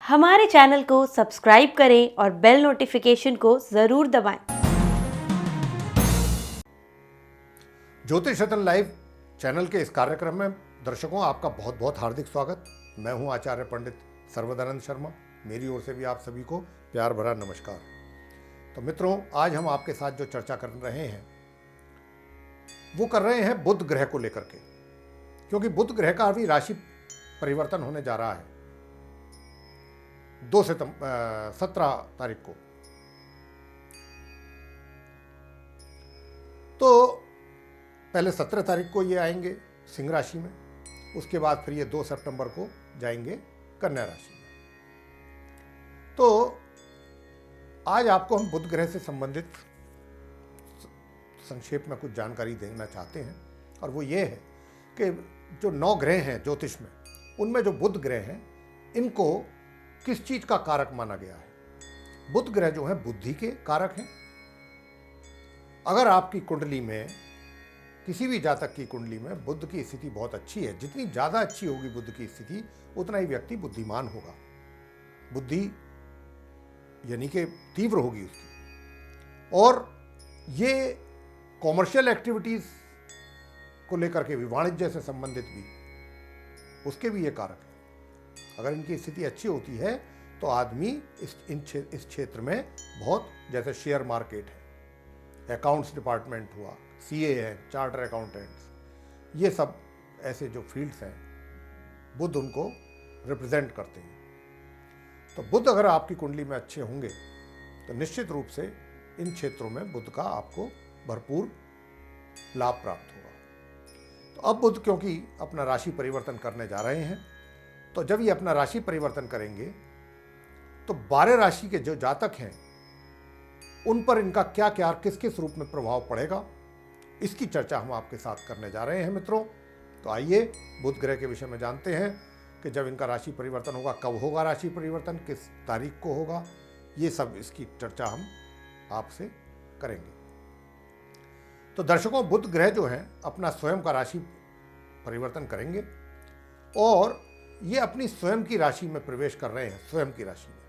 हमारे चैनल को सब्सक्राइब करें और बेल नोटिफिकेशन को ज़रूर दबाएं। ज्योतिष रत्न लाइव चैनल के इस कार्यक्रम में दर्शकों आपका बहुत बहुत हार्दिक स्वागत। मैं हूं आचार्य पंडित सर्वदानंद शर्मा। मेरी ओर से भी आप सभी को प्यार भरा नमस्कार। तो मित्रों, आज हम आपके साथ जो चर्चा कर रहे हैं वो कर रहे हैं बुध ग्रह को लेकर के, क्योंकि बुध ग्रह का अभी राशि परिवर्तन होने जा रहा है 17 तारीख को। तो पहले 17 तारीख को ये आएंगे सिंह राशि में, उसके बाद फिर ये 2 सितंबर को जाएंगे कन्या राशि में। तो आज आपको हम बुध ग्रह से संबंधित संक्षेप में कुछ जानकारी देना चाहते हैं, और वो ये है कि जो 9 ग्रह हैं ज्योतिष में, उनमें जो बुध ग्रह हैं इनको किस चीज का कारक माना गया है। बुध ग्रह जो है बुद्धि के कारक हैं। अगर आपकी कुंडली में, किसी भी जातक की कुंडली में बुध की स्थिति बहुत अच्छी है, जितनी ज्यादा अच्छी होगी बुध की स्थिति, उतना ही व्यक्ति बुद्धिमान होगा, बुद्धि यानी कि तीव्र होगी उसकी, और ये कॉमर्शियल एक्टिविटीज को लेकर के भी, वाणिज्य से संबंधित भी, उसके भी ये कारक है। अगर इनकी स्थिति अच्छी होती है तो आदमी इस क्षेत्र में बहुत, जैसे शेयर मार्केट है, अकाउंट्स डिपार्टमेंट हुआ, सीए है, चार्टर अकाउंटेंट्स, ये सब ऐसे जो फील्ड्स हैं बुध उनको रिप्रेजेंट करते हैं। तो बुध अगर आपकी कुंडली में अच्छे होंगे तो निश्चित रूप से इन क्षेत्रों में बुध का आपको भरपूर लाभ प्राप्त होगा। तो अब बुध क्योंकि अपना राशि परिवर्तन करने जा रहे हैं, तो जब ये अपना राशि परिवर्तन करेंगे तो 12 राशि के जो जातक हैं उन पर इनका क्या क्या, किस किस रूप में प्रभाव पड़ेगा, इसकी चर्चा हम आपके साथ करने जा रहे हैं मित्रों। तो आइए बुध ग्रह के विषय में जानते हैं कि जब इनका राशि परिवर्तन होगा, कब होगा राशि परिवर्तन, किस तारीख को होगा, ये सब इसकी चर्चा हम आपसे करेंगे। तो दर्शकों, बुध ग्रह जो है अपना स्वयं का राशि परिवर्तन करेंगे और ये अपनी स्वयं की राशि में प्रवेश कर रहे हैं। स्वयं की राशि में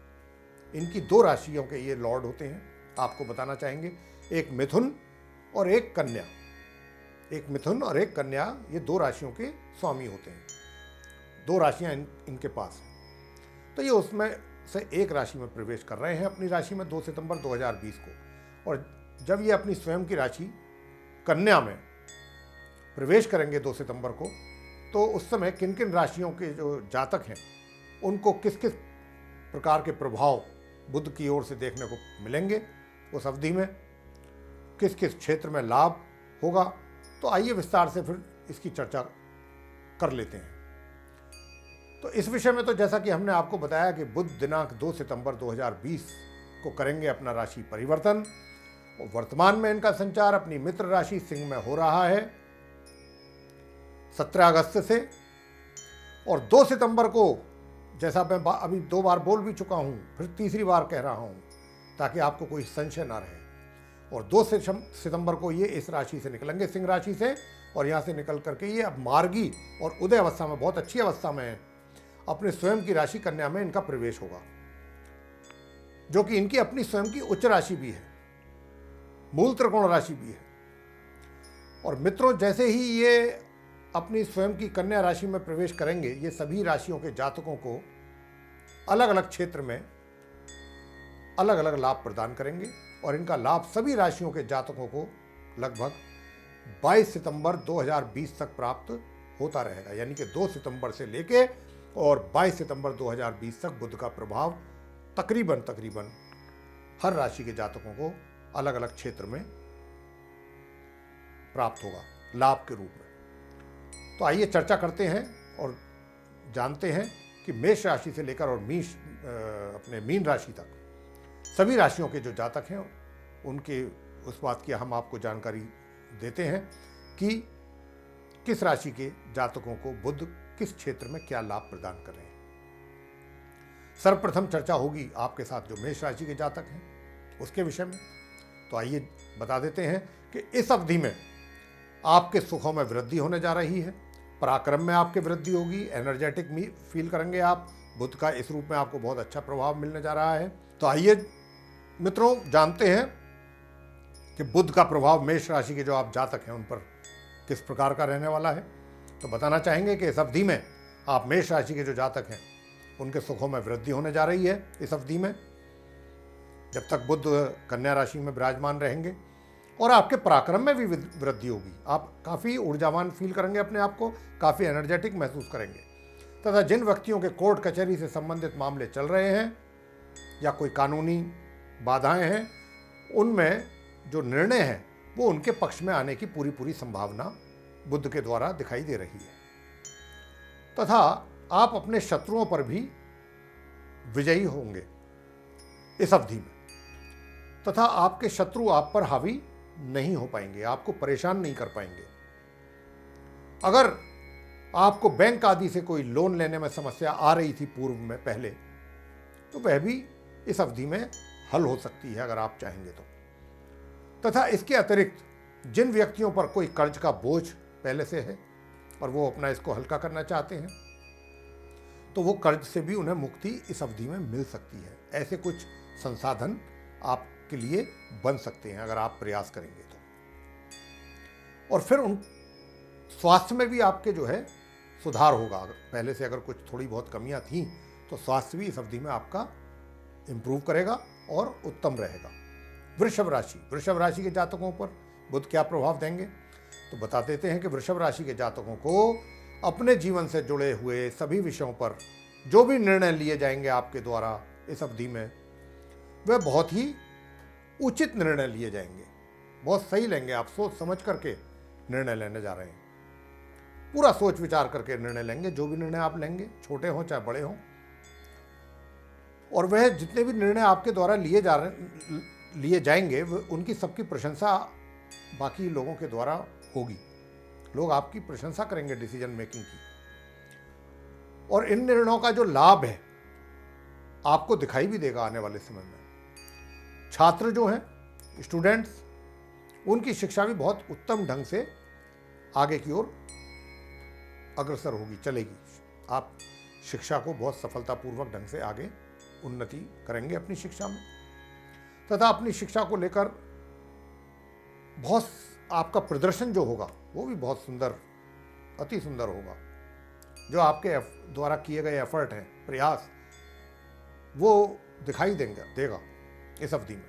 इनकी 2 राशियों के ये लॉर्ड होते हैं, आपको बताना चाहेंगे, एक मिथुन और एक कन्या। एक मिथुन और एक कन्या, ये 2 राशियों के स्वामी होते हैं। 2 राशियां इनके पास हैं। तो ये उसमें से एक राशि में प्रवेश कर रहे हैं अपनी राशि में 2 सितंबर 2020 को। और जब ये अपनी स्वयं की राशि कन्या में प्रवेश करेंगे 2 सितंबर को, तो उस समय किन किन राशियों के जो जातक हैं उनको किस किस प्रकार के प्रभाव बुध की ओर से देखने को मिलेंगे, उस अवधि में किस किस क्षेत्र में लाभ होगा, तो आइए विस्तार से फिर इसकी चर्चा कर लेते हैं। तो इस विषय में तो जैसा कि हमने आपको बताया कि बुध दिनांक 2 सितंबर 2020 को करेंगे अपना राशि परिवर्तन, और वर्तमान में इनका संचार अपनी मित्र राशि सिंह में हो रहा है 17 अगस्त से, और 2 सितंबर को, जैसा मैं अभी 2 बार बोल भी चुका हूं, फिर तीसरी बार कह रहा हूं ताकि आपको कोई संशय ना रहे, और 2 सितंबर को ये इस राशि से निकलेंगे, सिंह राशि से, और यहाँ से निकल करके ये अब मार्गी और उदय अवस्था में, बहुत अच्छी अवस्था में है, अपने स्वयं की राशि कन्या में इनका प्रवेश होगा, जो कि इनकी अपनी स्वयं की उच्च राशि भी है, मूल त्रिकोण राशि भी है। और मित्रों, जैसे ही ये अपनी स्वयं की कन्या राशि में प्रवेश करेंगे, ये सभी राशियों के जातकों को अलग अलग क्षेत्र में अलग अलग लाभ प्रदान करेंगे, और इनका लाभ सभी राशियों के जातकों को लगभग 22 सितंबर 2020 तक प्राप्त होता रहेगा। यानी कि 2 सितंबर से लेके और 22 सितंबर 2020 तक बुध का प्रभाव तकरीबन हर राशि के जातकों को अलग अलग क्षेत्र में प्राप्त होगा लाभ के रूप में। तो आइए चर्चा करते हैं और जानते हैं कि मेष राशि से लेकर और अपने मीन राशि तक सभी राशियों के जो जातक हैं उनके उस बात की हम आपको जानकारी देते हैं कि किस राशि के जातकों को बुध किस क्षेत्र में क्या लाभ प्रदान कर रहे हैं। सर्वप्रथम चर्चा होगी आपके साथ जो मेष राशि के जातक हैं उसके विषय में। तो आइए बता देते हैं कि इस अवधि में आपके सुखों में वृद्धि होने जा रही है, पराक्रम में आपकी वृद्धि होगी, एनर्जेटिक फील करेंगे आप, बुध का इस रूप में आपको बहुत अच्छा प्रभाव मिलने जा रहा है। तो आइए मित्रों जानते हैं कि बुध का प्रभाव मेष राशि के जो आप जातक हैं उन पर किस प्रकार का रहने वाला है। तो बताना चाहेंगे कि इस अवधि में आप मेष राशि के जो जातक हैं उनके सुखों में वृद्धि होने जा रही है। इस अवधि में जब तक बुध कन्या राशि में विराजमान रहेंगे, और आपके पराक्रम में भी वृद्धि होगी। आप काफ़ी ऊर्जावान फील करेंगे, अपने आप को काफ़ी एनर्जेटिक महसूस करेंगे। तथा जिन व्यक्तियों के कोर्ट कचहरी से संबंधित मामले चल रहे हैं या कोई कानूनी बाधाएं हैं, उनमें जो निर्णय है वो उनके पक्ष में आने की पूरी संभावना बुध के द्वारा दिखाई दे रही है। तथा आप अपने शत्रुओं पर भी विजयी होंगे इस अवधि में। तथा आपके शत्रु आप पर हावी नहीं हो पाएंगे, आपको परेशान नहीं कर पाएंगे। अगर आपको बैंक आदि से कोई लोन लेने में समस्या आ रही थी पूर्व में पहले, तो वह भी इस अवधि में हल हो सकती है अगर आप चाहेंगे तो। तथा इसके अतिरिक्त जिन व्यक्तियों पर कोई कर्ज का बोझ पहले से है और वो अपना इसको हल्का करना चाहते हैं, तो वो कर्ज से भी उन्हें मुक्ति इस अवधि में मिल सकती है। ऐसे कुछ संसाधन आपके लिए बन सकते हैं अगर आप प्रयास करेंगे तो। और फिर उन स्वास्थ्य में भी आपके जो है सुधार होगा। पहले से अगर कुछ थोड़ी बहुत कमियां थी तो स्वास्थ्य भी इस अवधि में आपका इम्प्रूव करेगा और उत्तम रहेगा। वृषभ राशि के जातकों पर बुध क्या प्रभाव देंगे, तो बता देते हैं कि वृषभ राशि के जातकों को अपने जीवन से जुड़े हुए सभी विषयों पर जो भी निर्णय लिए जाएंगे आपके द्वारा इस अवधि में, वह बहुत ही उचित निर्णय लिए जाएंगे, बहुत सही लेंगे। आप सोच समझ करके निर्णय लेने जा रहे हैं, पूरा सोच विचार करके निर्णय लेंगे। जो भी निर्णय आप लेंगे, छोटे हों चाहे बड़े हों, और वह जितने भी निर्णय आपके द्वारा लिए जाएंगे उनकी सबकी प्रशंसा बाकी लोगों के द्वारा होगी। लोग आपकी प्रशंसा करेंगे डिसीजन मेकिंग की, और इन निर्णयों का जो लाभ है आपको दिखाई भी देगा आने वाले समय में। छात्र जो हैं, स्टूडेंट्स, उनकी शिक्षा भी बहुत उत्तम ढंग से आगे की ओर अग्रसर होगी, चलेगी। आप शिक्षा को बहुत सफलतापूर्वक ढंग से आगे उन्नति करेंगे अपनी शिक्षा में। तथा अपनी शिक्षा को लेकर बहुत आपका प्रदर्शन जो होगा वो भी बहुत सुंदर, अति सुंदर होगा। जो आपके द्वारा किए गए एफर्ट हैं, प्रयास, वो दिखाई देगा इस अवधि में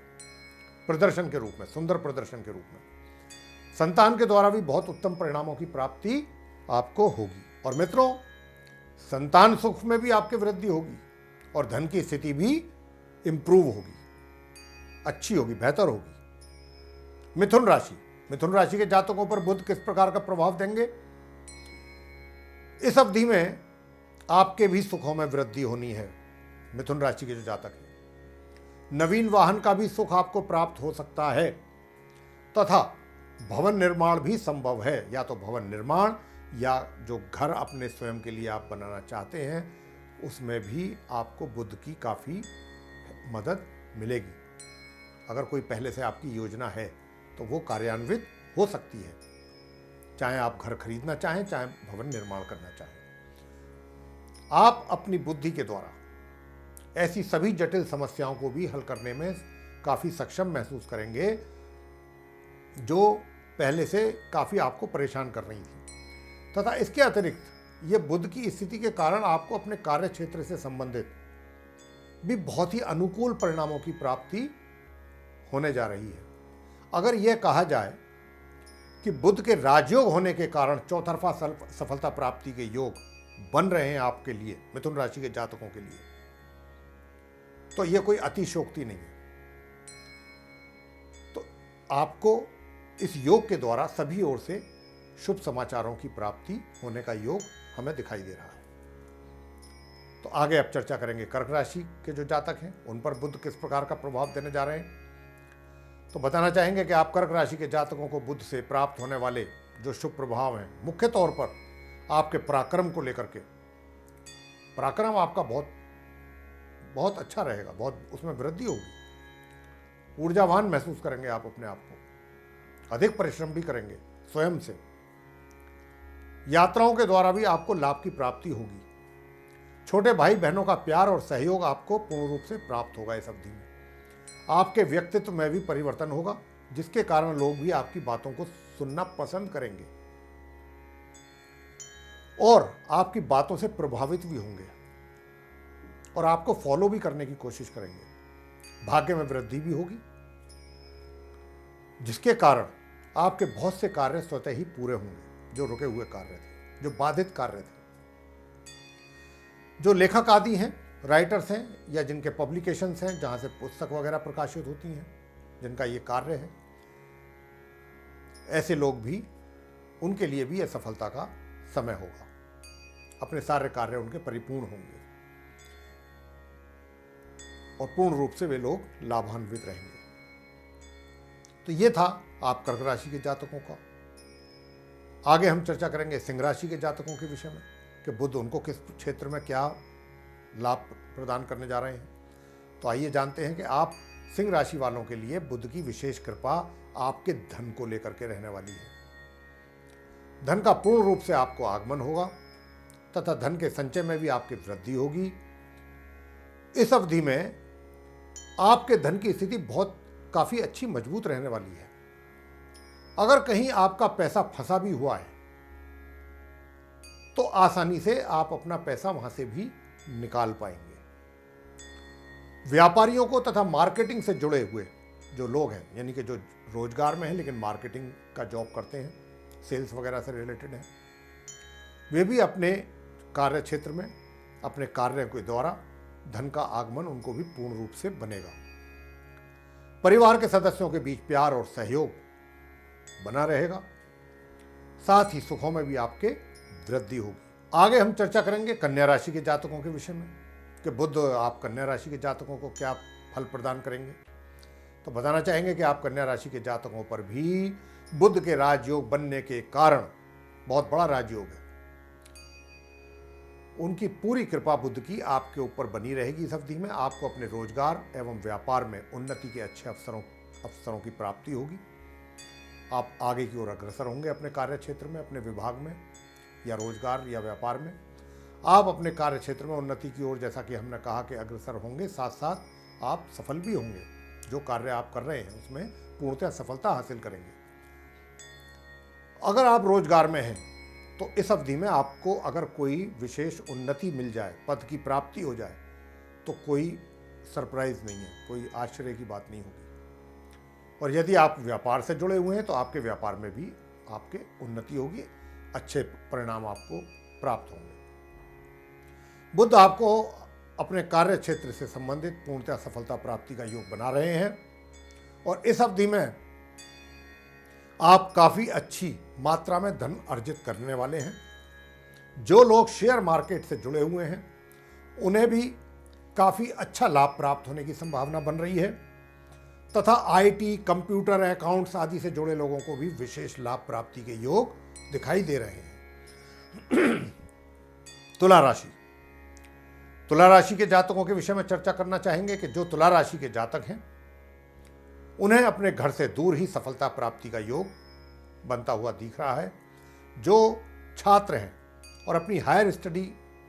प्रदर्शन के रूप में, सुंदर प्रदर्शन के रूप में। संतान के द्वारा भी बहुत उत्तम परिणामों की प्राप्ति आपको होगी। और मित्रों, संतान सुख में भी आपके वृद्धि होगी और धन की स्थिति भी इंप्रूव होगी, अच्छी होगी, बेहतर होगी। मिथुन राशि के जातकों पर बुध किस प्रकार का प्रभाव देंगे, इस अवधि में आपके भी सुखों में वृद्धि होनी है। मिथुन राशि के जो जातक हैं, नवीन वाहन का भी सुख आपको प्राप्त हो सकता है। तथा भवन निर्माण भी संभव है, या तो भवन निर्माण या जो घर अपने स्वयं के लिए आप बनाना चाहते हैं उसमें भी आपको बुध की काफ़ी मदद मिलेगी। अगर कोई पहले से आपकी योजना है तो वो कार्यान्वित हो सकती है, चाहे आप घर खरीदना चाहें चाहे भवन निर्माण करना चाहें। आप अपनी बुद्धि के द्वारा ऐसी सभी जटिल समस्याओं को भी हल करने में काफ़ी सक्षम महसूस करेंगे जो पहले से काफ़ी आपको परेशान कर रही थी। तथा इसके अतिरिक्त ये बुध की स्थिति के कारण आपको अपने कार्य क्षेत्र से संबंधित भी बहुत ही अनुकूल परिणामों की प्राप्ति होने जा रही है। अगर यह कहा जाए कि बुध के राजयोग होने के कारण चौतरफा सफलता प्राप्ति के योग बन रहे हैं आपके लिए, मिथुन राशि के जातकों के लिए, तो यह कोई अतिशयोक्ति नहीं है। तो आपको इस योग के द्वारा सभी ओर से शुभ समाचारों की प्राप्ति होने का योग हमें दिखाई दे रहा है। तो आगे अब चर्चा करेंगे कर्क राशि के जो जातक हैं उन पर बुध किस प्रकार का प्रभाव देने जा रहे हैं। तो बताना चाहेंगे कि आप कर्क राशि के जातकों को बुध से प्राप्त होने वाले जो शुभ प्रभाव हैं, मुख्य तौर पर आपके पराक्रम को लेकर के, पराक्रम आपका बहुत अच्छा रहेगा, बहुत उसमें वृद्धि होगी, ऊर्जावान महसूस करेंगे आप अपने आप को, अधिक परिश्रम भी करेंगे स्वयं से। यात्राओं के द्वारा भी आपको लाभ की प्राप्ति होगी। छोटे भाई बहनों का प्यार और सहयोग आपको पूर्ण रूप से प्राप्त होगा इस अवधि में। आपके व्यक्तित्व में भी परिवर्तन होगा, जिसके कारण लोग भी आपकी बातों को सुनना पसंद करेंगे और आपकी बातों से प्रभावित भी होंगे और आपको फॉलो भी करने की कोशिश करेंगे। भाग्य में वृद्धि भी होगी, जिसके कारण आपके बहुत से कार्य स्वतः ही पूरे होंगे। जो रुके हुए कार्य थे, जो बाधित कार्य थे, जो लेखक आदि हैं, राइटर्स हैं, या जिनके पब्लिकेशंस हैं, जहां से पुस्तक वगैरह प्रकाशित होती हैं, जिनका ये कार्य है, ऐसे लोग भी, उनके लिए भी यह सफलता का समय होगा। अपने सारे कार्य उनके परिपूर्ण होंगे और पूर्ण रूप से वे लोग लाभान्वित रहेंगे। तो ये था आप कर्क राशि के जातकों का। आगे हम चर्चा करेंगे सिंह राशि के जातकों के विषय में कि बुध उनको किस क्षेत्र में क्या लाभ प्रदान करने जा रहे हैं। तो आइए जानते हैं कि आप सिंह राशि वालों के लिए बुध की विशेष कृपा आपके धन को लेकर के रहने वाली है। धन का पूर्ण रूप से आपको आगमन होगा तथा धन के संचय में भी आपकी वृद्धि होगी। इस अवधि में आपके धन की स्थिति काफी अच्छी मजबूत रहने वाली है। अगर कहीं आपका पैसा फंसा भी हुआ है तो आसानी से आप अपना पैसा वहां से भी निकाल पाएंगे। व्यापारियों को तथा मार्केटिंग से जुड़े हुए जो लोग हैं, यानी कि जो रोजगार में हैं लेकिन मार्केटिंग का जॉब करते हैं, सेल्स वगैरह से रिलेटेड हैं, वे भी अपने कार्य क्षेत्र में अपने कार्य के द्वारा धन का आगमन उनको भी पूर्ण रूप से बनेगा। परिवार के सदस्यों के बीच प्यार और सहयोग बना रहेगा, साथ ही सुखों में भी आपके वृद्धि होगी। आगे हम चर्चा करेंगे कन्या राशि के जातकों के विषय में कि बुध आप कन्या राशि के जातकों को क्या फल प्रदान करेंगे। तो बताना चाहेंगे कि आप कन्या राशि के जातकों पर भी बुध के राजयोग बनने के कारण, बहुत बड़ा राजयोग है, उनकी पूरी कृपा बुध की आपके ऊपर बनी रहेगी। इस अवधि में आपको अपने रोजगार एवं व्यापार में उन्नति के अच्छे अवसरों की प्राप्ति होगी। आप आगे की ओर अग्रसर होंगे अपने कार्य क्षेत्र में, अपने विभाग में या रोजगार या व्यापार में। आप अपने कार्य क्षेत्र में उन्नति की ओर, जैसा कि हमने कहा कि अग्रसर होंगे, साथ साथ आप सफल भी होंगे। जो कार्य आप कर रहे हैं उसमें पूर्णतः सफलता हासिल करेंगे। अगर आप रोजगार में हैं तो इस अवधि में आपको अगर कोई विशेष उन्नति मिल जाए, पद की प्राप्ति हो जाए, तो कोई सरप्राइज नहीं है, कोई आश्चर्य की बात नहीं होगी। और यदि आप व्यापार से जुड़े हुए हैं तो आपके व्यापार में भी आपके उन्नति होगी, अच्छे परिणाम आपको प्राप्त होंगे। बुध आपको अपने कार्य क्षेत्र से संबंधित पूर्णतः सफलता प्राप्ति का योग बना रहे हैं और इस अवधि में आप काफी अच्छी मात्रा में धन अर्जित करने वाले हैं। जो लोग शेयर मार्केट से जुड़े हुए हैं उन्हें भी काफी अच्छा लाभ प्राप्त होने की संभावना बन रही है तथा आईटी, कंप्यूटर, अकाउंट्स आदि से जुड़े लोगों को भी विशेष लाभ प्राप्ति के योग दिखाई दे रहे हैं। तुला राशि, तुला राशि के जातकों के विषय में चर्चा करना चाहेंगे कि जो तुला राशि के जातक हैं उन्हें अपने घर से दूर ही सफलता प्राप्ति का योग बनता हुआ दिख रहा है। जो छात्र हैं और अपनी हायर स्टडी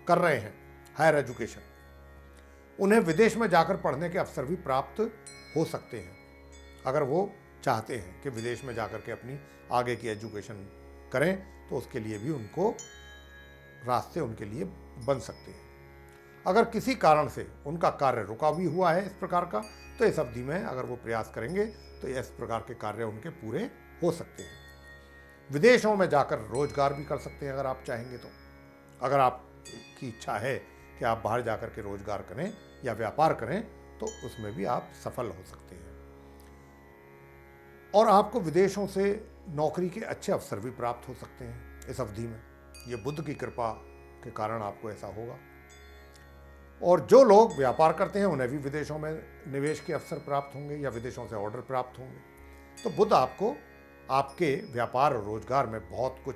कर रहे हैं, हायर एजुकेशन, उन्हें विदेश में जाकर पढ़ने के अवसर भी प्राप्त हो सकते हैं। अगर वो चाहते हैं कि विदेश में जाकर के अपनी आगे की एजुकेशन करें तो उसके लिए भी उनको रास्ते उनके लिए बन सकते हैं। अगर किसी कारण से उनका कार्य रुका भी हुआ है इस प्रकार का, तो इस अवधि में अगर वो प्रयास करेंगे तो इस प्रकार के कार्य उनके पूरे हो सकते हैं। विदेशों में जाकर रोजगार भी कर सकते हैं अगर आप चाहेंगे तो। अगर आपकी इच्छा है कि आप बाहर जाकर के रोजगार करें या व्यापार करें तो उसमें भी आप सफल हो सकते हैं और आपको विदेशों से नौकरी के अच्छे अवसर भी प्राप्त हो सकते हैं इस अवधि में। ये बुध की कृपा के कारण आपको ऐसा होगा। और जो लोग व्यापार करते हैं उन्हें भी विदेशों में निवेश के अवसर प्राप्त होंगे या विदेशों से ऑर्डर प्राप्त होंगे। तो बुध आपको आपके व्यापार और रोजगार में बहुत कुछ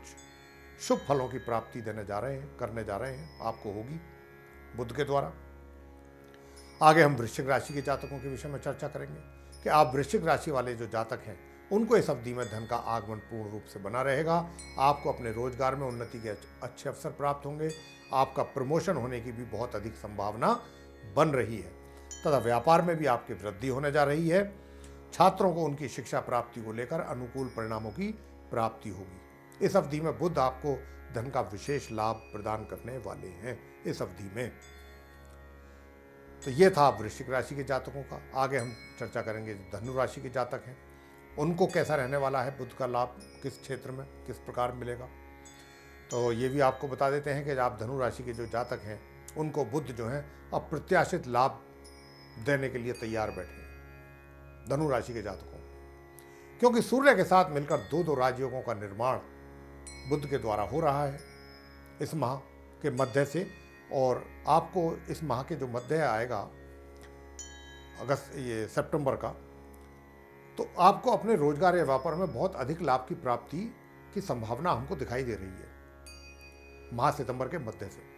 शुभ फलों की प्राप्ति करने जा रहे हैं, आपको होगी बुध के द्वारा। आगे हम वृश्चिक राशि के जातकों के विषय में चर्चा करेंगे कि आप वृश्चिक राशि वाले जो जातक हैं उनको इस अवधि में धन का आगमन पूर्ण रूप से बना रहेगा। आपको अपने रोजगार में उन्नति के अच्छे अवसर प्राप्त होंगे। आपका प्रमोशन होने की भी बहुत अधिक संभावना बन रही है तथा व्यापार में भी आपकी वृद्धि होने जा रही है। छात्रों को उनकी शिक्षा प्राप्ति को लेकर अनुकूल परिणामों की प्राप्ति होगी। इस अवधि में बुध आपको धन का विशेष लाभ प्रदान करने वाले हैं इस अवधि में। तो ये था वृश्चिक राशि के जातकों का। आगे हम चर्चा करेंगे जो धनु राशि के जातक हैं उनको कैसा रहने वाला है, बुध का लाभ किस क्षेत्र में किस प्रकार मिलेगा। तो ये भी आपको बता देते हैं कि आप धनु राशि के जो जातक हैं उनको बुध जो है अप्रत्याशित लाभ देने के लिए तैयार बैठे हैं धनु राशि के जातकों, क्योंकि सूर्य के साथ मिलकर दो राजयोगों का निर्माण बुध के द्वारा हो रहा है इस माह के मध्य से। और आपको इस माह के जो मध्य आएगा ये सितंबर का, तो आपको अपने रोजगार या व्यापार में बहुत अधिक लाभ की प्राप्ति की संभावना हमको दिखाई दे रही है माह सितंबर के मध्य से।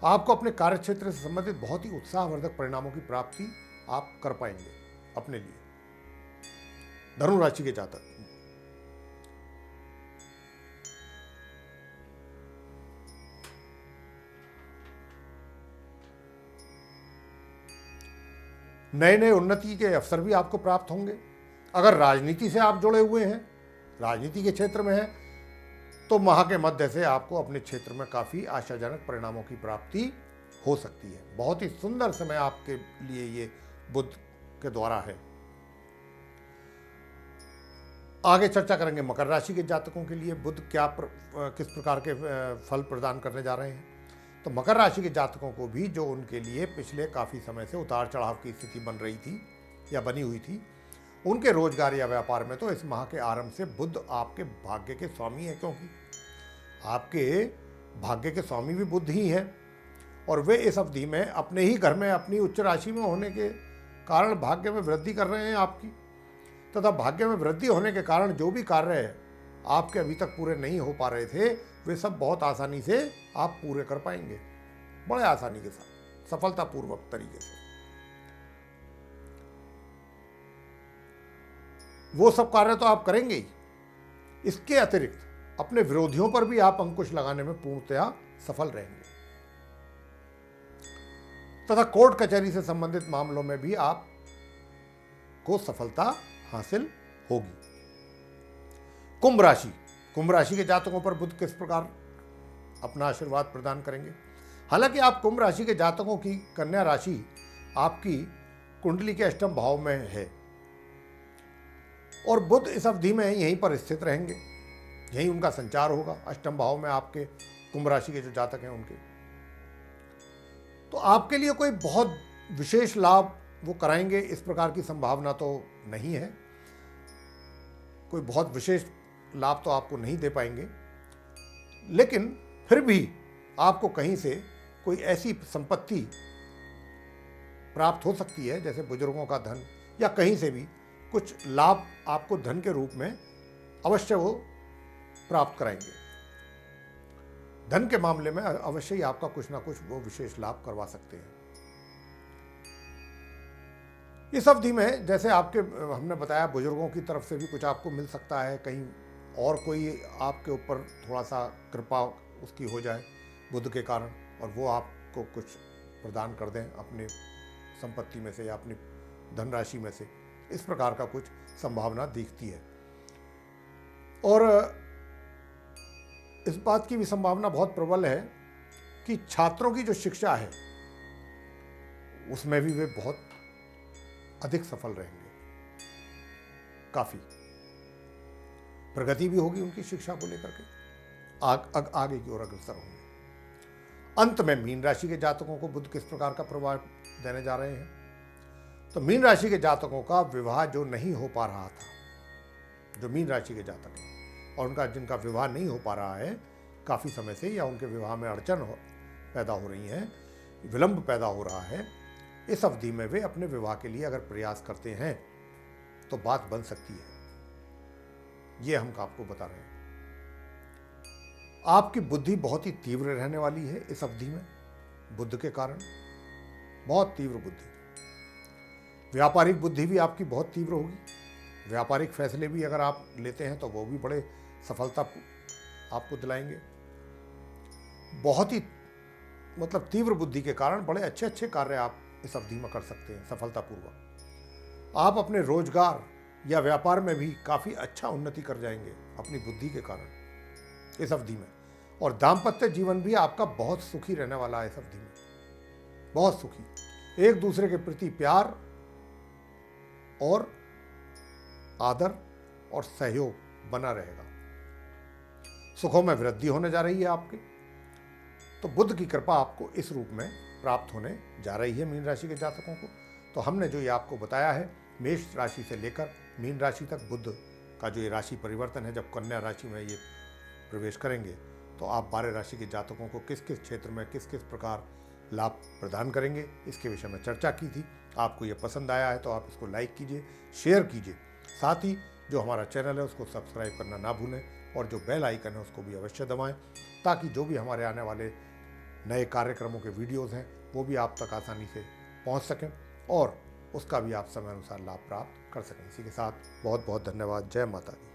आपको अपने कार्य क्षेत्र से संबंधित बहुत ही उत्साहवर्धक परिणामों की प्राप्ति आप कर पाएंगे अपने लिए धनु राशि के जातक। नए नए उन्नति के अवसर भी आपको प्राप्त होंगे। अगर राजनीति से आप जुड़े हुए हैं, राजनीति के क्षेत्र में हैं, तो माह के मध्य से आपको अपने क्षेत्र में काफ़ी आशाजनक परिणामों की प्राप्ति हो सकती है। बहुत ही सुंदर समय आपके लिए ये बुध के द्वारा है। आगे चर्चा करेंगे मकर राशि के जातकों के लिए बुध किस प्रकार के फल प्रदान करने जा रहे हैं। तो मकर राशि के जातकों को भी जो उनके लिए पिछले काफ़ी समय से उतार चढ़ाव की स्थिति बन रही थी या बनी हुई थी, उनके रोजगार या व्यापार में तो इस माह के आरंभ से बुध आपके भाग्य के स्वामी है, क्योंकि आपके भाग्य के स्वामी भी बुध ही हैं और वे इस अवधि में अपने ही घर में अपनी उच्च राशि में होने के कारण भाग्य में वृद्धि कर रहे हैं आपकी। तथा भाग्य में वृद्धि होने के कारण जो भी कार्य आपके अभी तक पूरे नहीं हो पा रहे थे वे सब बहुत आसानी से आप पूरे कर पाएंगे, बड़े आसानी के साथ, सफलतापूर्वक तरीके से। वो सब कार्य तो आप करेंगे ही, इसके अतिरिक्त अपने विरोधियों पर भी आप अंकुश लगाने में पूर्णतया सफल रहेंगे तथा कोर्ट कचहरी से संबंधित मामलों में भी आप को सफलता हासिल होगी। कुंभ राशि के जातकों पर बुध किस प्रकार अपना आशीर्वाद प्रदान करेंगे। हालांकि आप कुंभ राशि के जातकों की कन्या राशि आपकी कुंडली के अष्टम भाव में है और बुध इस अवधि में यहीं पर स्थित रहेंगे, यहीं उनका संचार होगा अष्टम भाव में आपके कुंभ राशि के जो जातक हैं उनके। तो आपके लिए कोई बहुत विशेष लाभ वो कराएंगे इस प्रकार की संभावना तो नहीं है। कोई बहुत विशेष लाभ तो आपको नहीं दे पाएंगे, लेकिन फिर भी आपको कहीं से कोई ऐसी संपत्ति प्राप्त हो सकती है जैसे बुजुर्गों का धन या कहीं से भी कुछ लाभ आपको धन के रूप में अवश्य वो प्राप्त कराएंगे। धन के मामले में अवश्य ही आपका कुछ ना कुछ वो विशेष लाभ करवा सकते हैं। इस अवधि में जैसे आपके हमने बताया बुजुर्गों की तरफ से भी कुछ आपको मिल सकता है, कहीं और कोई आपके ऊपर थोड़ा सा कृपा उसकी हो जाए बुध के कारण और वो आपको कुछ प्रदान कर दें अपने संपत्ति में से या अपनी धनराशि में से, इस प्रकार का कुछ संभावना दिखती है। और इस बात की भी संभावना बहुत प्रबल है कि छात्रों की जो शिक्षा है उसमें भी वे बहुत अधिक सफल रहेंगे, काफी प्रगति भी होगी उनकी शिक्षा को लेकर के आगे की ओर अग्रसर होंगे। अंत में मीन राशि के जातकों को बुध किस प्रकार का प्रभाव देने जा रहे हैं। तो मीन राशि के जातकों का विवाह जो नहीं हो पा रहा था, जो मीन राशि के जातक हैं और उनका जिनका विवाह नहीं हो पा रहा है काफ़ी समय से, या उनके विवाह में अड़चन पैदा हो रही है, विलंब पैदा हो रहा है, इस अवधि में वे अपने विवाह के लिए अगर प्रयास करते हैं तो बात बन सकती है। ये हम आपको बता रहे हैं। आपकी बुद्धि बहुत ही तीव्र रहने वाली है इस अवधि में बुध के कारण, बहुत तीव्र बुद्धि। व्यापारिक बुद्धि भी आपकी बहुत तीव्र होगी व्यापारिक फैसले भी अगर आप लेते हैं तो वो भी बड़े सफलता आपको दिलाएंगे। बहुत ही मतलब तीव्र बुद्धि के कारण बड़े अच्छे अच्छे कार्य आप इस अवधि में कर सकते हैं सफलतापूर्वक। आप अपने रोजगार या व्यापार में भी काफ़ी अच्छा उन्नति कर जाएंगे अपनी बुद्धि के कारण इस अवधि में। और दाम्पत्य जीवन भी आपका बहुत सुखी रहने वाला है इस अवधि में, बहुत सुखी। एक दूसरे के प्रति प्यार और आदर और सहयोग बना रहेगा। सुखों में वृद्धि होने जा रही है आपकी। तो बुध की कृपा आपको इस रूप में प्राप्त होने जा रही है मीन राशि के जातकों को। तो हमने जो ये आपको बताया है, मेष राशि से लेकर मीन राशि तक बुध का जो ये राशि परिवर्तन है, जब कन्या राशि में ये प्रवेश करेंगे तो आप 12 राशि के जातकों को किस किस क्षेत्र में किस किस प्रकार लाभ प्रदान करेंगे, इसके विषय में चर्चा की थी। आपको ये पसंद आया है तो आप इसको लाइक कीजिए, शेयर कीजिए। साथ ही जो हमारा चैनल है उसको सब्सक्राइब करना ना भूलें और जो बेल आइकन है उसको भी अवश्य दबाएं, ताकि जो भी हमारे आने वाले नए कार्यक्रमों के वीडियोस हैं वो भी आप तक आसानी से पहुंच सकें और उसका भी आप समय अनुसार लाभ प्राप्त कर सकें। इसी के साथ बहुत बहुत धन्यवाद। जय माता दी।